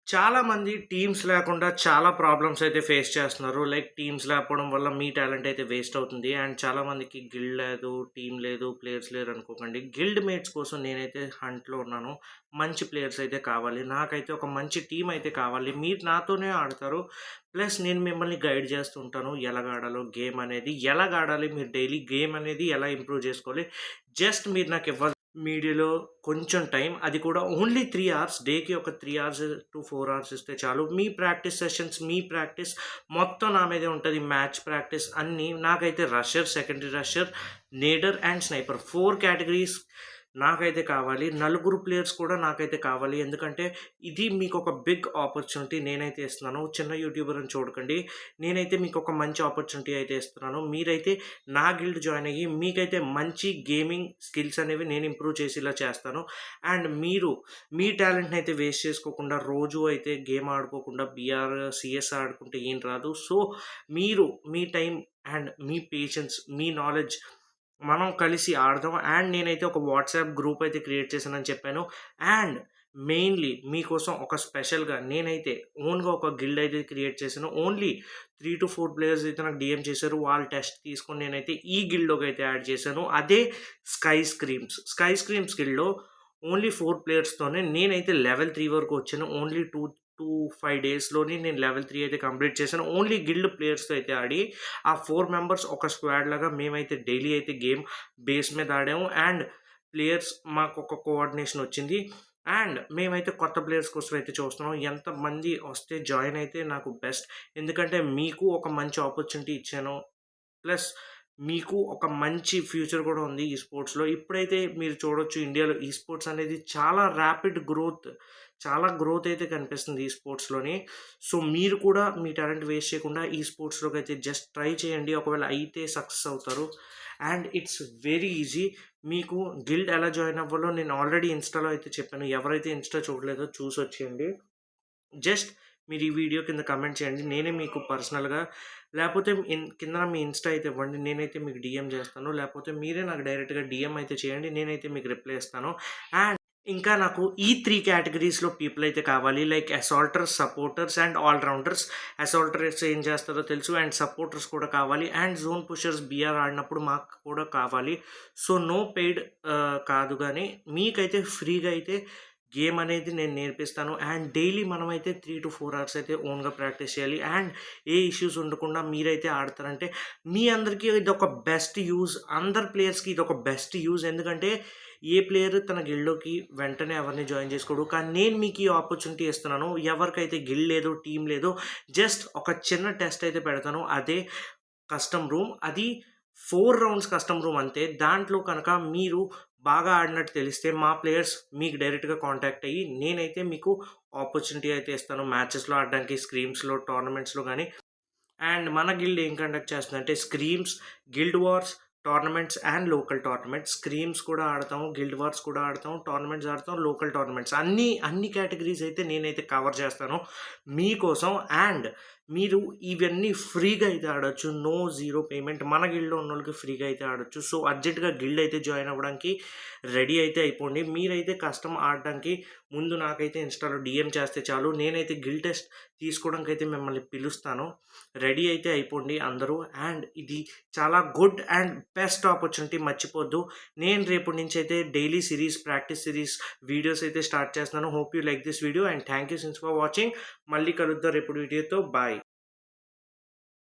చాలామంది టీమ్స్ లేకుండా చాలా ప్రాబ్లమ్స్ అయితే ఫేస్ చేస్తున్నారు. లైక్ టీమ్స్ లేకపోవడం వల్ల మీ టాలెంట్ అయితే వేస్ట్ అవుతుంది. అండ్ చాలామందికి గిల్డ్ లేదు, టీమ్ లేదు, ప్లేయర్స్ లేరు అనుకోకండి. గిల్డ్ మేట్స్ కోసం నేనైతే హంట్‌లో ఉన్నాను. మంచి ప్లేయర్స్ అయితే కావాలి. నాకైతే ఒక మంచి టీమ్ అయితే కావాలి. మీరు నాతోనే ఆడతారు. ప్లస్ నేను మిమ్మల్ని గైడ్ చేస్తూ ఉంటాను. ఎలాగాడాలో గేమ్ అనేది, ఎలాగాడాలి, మీరు డైలీ గేమ్ అనేది ఎలా ఇంప్రూవ్ చేసుకోవాలి. జస్ట్ మీరు నాకు మీడియాలో కొంచెం టైం, అది కూడా ఓన్లీ 3 అవర్స్, డేకి ఒక 3 అవర్స్ టు 4 అవర్స్ ఇస్తే చాలు. మీ ప్రాక్టీస్ సెషన్స్, మీ ప్రాక్టీస్ మొత్తం నా మీదే ఉంటుంది. మ్యాచ్ ప్రాక్టీస్ అన్నీ. నాకైతే rusher, secondary rusher, nader and sniper 4 categories నాకైతే కావాలి. నలుగురు ప్లేయర్స్ కూడా నాకైతే కావాలి. ఎందుకంటే ఇది మీకు ఒక బిగ్ ఆపర్చునిటీ నేనైతే ఇస్తున్నాను. చిన్న యూట్యూబర్ అని చూడకండి. నేనైతే మీకు ఒక మంచి ఆపర్చునిటీ అయితే ఇస్తున్నాను. మీరైతే నా గిల్డ్ జాయిన్ అయ్యి మీకైతే మంచి గేమింగ్ స్కిల్స్ అనేవి నేను ఇంప్రూవ్ చేసేలా చేస్తాను. అండ్ మీరు మీ టాలెంట్ని అయితే వేస్ట్ చేసుకోకుండా, రోజు అయితే గేమ్ ఆడుకోకుండా బీఆర్ సిఎస్ ఆడుకుంటే ఏం రాదు. సో మీరు మీ టైం అండ్ మీ పేషెన్స్, మీ నాలెడ్జ్ మనం కలిసి ఆడదాం. అండ్ నేనైతే ఒక వాట్సాప్ గ్రూప్ అయితే క్రియేట్ చేశానని చెప్పాను. అండ్ మెయిన్లీ మీకోసం ఒక స్పెషల్గా నేనైతే ఓన్గా ఒక గిల్డ్ అయితే క్రియేట్ చేశాను. ఓన్లీ 3 to 4 ప్లేయర్స్ అయితే నాకు డిఎం చేశారు. వాళ్ళ టెస్ట్ తీసుకొని నేనైతే ఈ గిల్డ్లోకి అయితే యాడ్ చేశాను. అదే స్కై స్క్రీమ్స్ గిల్డ్లో ఓన్లీ 4 ప్లేయర్స్తోనే నేనైతే లెవెల్ 3 వరకు వచ్చాను. ఓన్లీ 2 to 5 డేస్లోని నేను లెవెల్ 3 అయితే కంప్లీట్ చేశాను. ఓన్లీ గిల్డ్ ప్లేయర్స్తో అయితే ఆడి ఆ 4 మెంబర్స్ ఒక స్క్వాడ్ లాగా మేమైతే డైలీ అయితే గేమ్ బేస్ మీద ఆడాము. అండ్ ప్లేయర్స్ మాకు ఒక కోఆర్డినేషన్ వచ్చింది. అండ్ మేమైతే కొత్త ప్లేయర్స్ కోసం అయితే చూస్తున్నాం. ఎంతమంది వస్తే జాయిన్ అయితే నాకు బెస్ట్. ఎందుకంటే మీకు ఒక మంచి ఆపర్చునిటీ ఇచ్చాను. ప్లస్ మీకు ఒక మంచి ఫ్యూచర్ కూడా ఉంది ఈ స్పోర్ట్స్‌లో. ఇప్పుడైతే మీరు చూడొచ్చు, ఇండియాలో ఈ స్పోర్ట్స్ అనేది చాలా ర్యాపిడ్ గ్రోత్, చాలా గ్రోత్ అయితే కనిపిస్తుంది ఈ స్పోర్ట్స్‌లోని. సో మీరు కూడా మీ టాలెంట్ వేస్ట్ చేయకుండా ఈ స్పోర్ట్స్‌లోకి అయితే జస్ట్ ట్రై చేయండి. ఒకవేళ అయితే సక్సెస్ అవుతారు. And it's very easy. మీకు గిల్డ్ ఎలా జాయిన్ అవ్వాలో నేను ఆల్రెడీ ఇన్‌స్టాలో అయితే చెప్పాను. ఎవరైతే ఇన్‌స్టా చూడలేదో చూసొచ్చేయండి. జస్ట్ మీరు ఈ వీడియో కింద కమెంట్ చేయండి. నేనే మీకు పర్సనల్‌గా, లేపోతే కిందన మీ ఇన్‌స్టా అయితే ఇవ్వండి. నేనైతే మీకు డీఎం చేస్తాను. లేపోతే మీరే నాకు డైరెక్ట్‌గా డీఎం అయితే చేయండి. నేనైతే మీకు రిప్లై ఇస్తాను. అండ్ ఇంకా నాకు ఈ 3 కేటగిరీస్‌లో పీపుల్ అయితే కావాలి. Like assaulters, supporters and all rounders. Assaulters ఏం చేస్తారో తెలుసు. అండ్ సపోర్టర్స్ కూడా కావాలి. అండ్ జోన్ పుషర్స్ బీఆర్ ఆడినప్పుడు మాకు కూడా కావాలి. సో నో పెయిడ్ కాదు గానీ మీకైతే ఫ్రీగా అయితే గేమ్ అనేది నేను నేర్పిస్తాను. అండ్ డైలీ మనమైతే 3 to 4 అవర్స్ అయితే ఓన్గా ప్రాక్టీస్ చేయాలి. అండ్ ఏ ఇష్యూస్ ఉండకుండా మీరైతే ఆడతారంటే మీ అందరికీ ఇదొక బెస్ట్ యూజ్. అందరు ప్లేయర్స్కి ఇదొక బెస్ట్ యూజ్. ఎందుకంటే ఏ ప్లేయర్ తన గిల్డ్‌లోకి వెంటనే ఎవరిని జాయిన్ చేసుకోడు. కానీ నేను మీకు ఈ ఆపర్చునిటీ ఇస్తున్నాను. ఎవరికైతే గిల్డ్ లేదో, టీమ్ లేదో, జస్ట్ ఒక చిన్న టెస్ట్ అయితే పెడతాను. అదే కస్టమ్ రూమ్. అది 4 రౌండ్స్ కస్టమ్ రూమ్ అంతే. దాంట్లో కనుక మీరు బాగా ఆడినట్టు తెలిస్తే మా ప్లేయర్స్ మీకు డైరెక్ట్‌గా కాంటాక్ట్ అయ్యి నేనైతే మీకు ఆపర్చునిటీ అయితే ఇస్తాను. మ్యాచెస్‌లో ఆడడానికి, స్క్రీమ్స్‌లో, టోర్నమెంట్స్‌లో గానీ. అండ్ మన గిల్డ్ ఏం కండక్ట్ చేస్తుందంటే స్క్రీమ్స్, guild wars, tournaments and local tournaments. స్క్రీమ్స్ కూడా ఆడతాము, గిల్డ్ వార్స్ కూడా ఆడతాము, టోర్నమెంట్స్ ఆడతాం, లోకల్ టోర్నమెంట్స్. అన్ని కేటగిరీస్ అయితే నేనైతే కవర్ చేస్తాను మీకోసం. అండ్ మీరు ఇవన్నీ ఫ్రీగా అయితే ఆడొచ్చు. No zero payment. మన గిల్డ్‌లో ఉన్నోళ్ళకి ఫ్రీగా అయితే ఆడొచ్చు. సో అర్జెంట్‌గా గిల్డ్ అయితే జాయిన్ అవ్వడానికి రెడీ అయితే అయిపోండి. మీరైతే కస్టమ్ ఆడడానికి ముందు నాకైతే ఇన్‌స్టాలో డీఎం చేస్తే చాలు. నేనైతే గిల్డ్ టెస్ట్ తీసుకోవడానికైతే మిమ్మల్ని పిలుస్తాను. రెడీ అయితే అయిపోండి అందరూ. అండ్ ఇది చాలా గుడ్ అండ్ బెస్ట్ ఆపర్చునిటీ, మర్చిపోద్దు. నేను రేపటి నుంచి అయితే daily series, practice series videos అయితే స్టార్ట్ చేస్తున్నాను. Hope you like this video and thank you since for watching. మళ్ళీ కలుద్దాం రేపటి వీడియోతో. బాయ్.